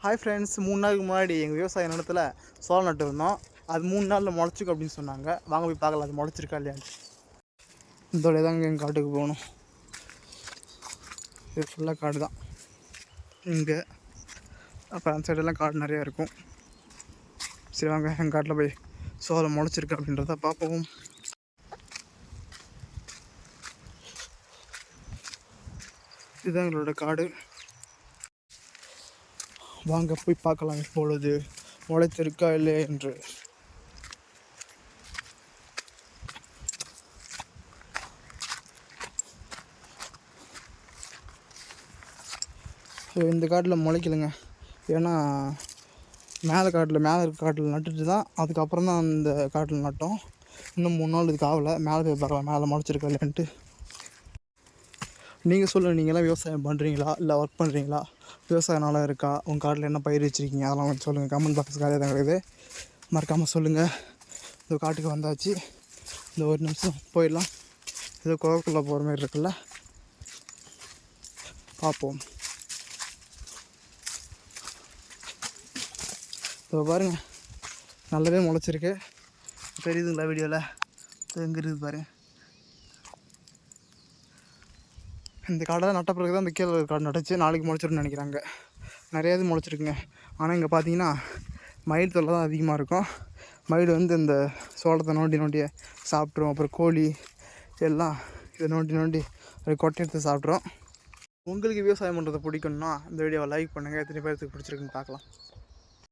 Hi friends, 3 நாளுக்கு முன்னாடி எங்கள் விவசாய நிலத்தில் சோளம் நட்டுருந்தோம். அது 3 நாளில் முளைச்சிக்கும் அப்படின்னு சொன்னாங்க. வாங்க போய் பார்க்கலாம் அது முளைச்சிருக்கா இல்லையான்னு. இதோட தாங்க எங்கள் காட்டுக்கு போகணும். இது ஃபுல்லாக காடு தான் இங்கே. அப்புறம் அந்த சைடெல்லாம் காடு நிறையா இருக்கும். சரி வாங்க எங்கள் காட்டில் போய் சோளம் முளைச்சிருக்கு அப்படின்றத பார்ப்போம். இதுதான் எங்களோட காடு. வாங்க போய் பார்க்கலாம் இப்பொழுது முளைத்திருக்கா இல்லை என்று. இந்த காட்டில் முளைக்கலைங்க. ஏன்னா மேலே இருக்க காட்டில் நட்டுட்டு தான் அதுக்கப்புறம் தான் அந்த காட்டில் நட்டோம். இன்னும் 3 நாள் இதுக்கு ஆகலை. மேலே போய் பார்க்கலாம் மேலே முளைச்சிருக்கா இல்லைன்ட்டு. நீங்கள் சொல்லுங்கள், நீங்களாம் விவசாயம் பண்ணுறீங்களா இல்லை ஒர்க் பண்ணுறீங்களா? விவசாய நிலம் இருக்கா? உங்கள் காட்டில் என்ன பயிர் வச்சுருக்கீங்க அதெல்லாம் வந்து சொல்லுங்கள். கமெண்ட் பாக்ஸ் காலையாக தான் கிடையாது, மறக்காமல் சொல்லுங்கள். இந்த காட்டுக்கு வந்தாச்சு. இந்த ஒரு நிமிஷம் போயிடலாம். ஏதோ கோவக்குள்ளே போகிற மாதிரி இருக்குல்ல, பார்ப்போம். இப்போ பாருங்கள், நல்லாவே முளைச்சிருக்கு. தெரியுதுங்களா வீடியோவில்? எங்கே இருக்குது பாருங்கள். இந்த காடை நட்ட பிறகு தான் இந்த கீழே காடு நட்டுச்சு. நாளைக்கு முளைச்சிருன்னு நினைக்கிறாங்க. நிறையாவது முளைச்சிருக்குங்க. ஆனால் இங்கே பார்த்தீங்கன்னா மயில் தொல்லை தான் அதிகமாக இருக்கும். மயில் வந்து இந்த சோளத்தை நோண்டி சாப்பிட்ரும். அப்புறம் கோழி எல்லாம் இதை நோண்டி அதை கொட்டை எடுத்து சாப்பிட்ரும். உங்களுக்கு விவசாயம் பண்ணுறது பிடிக்குன்னா இந்த வீடியோவை லைக் பண்ணுங்கள். எத்தனை பேருக்கு பிடிச்சிருக்குன்னு பார்க்கலாம்.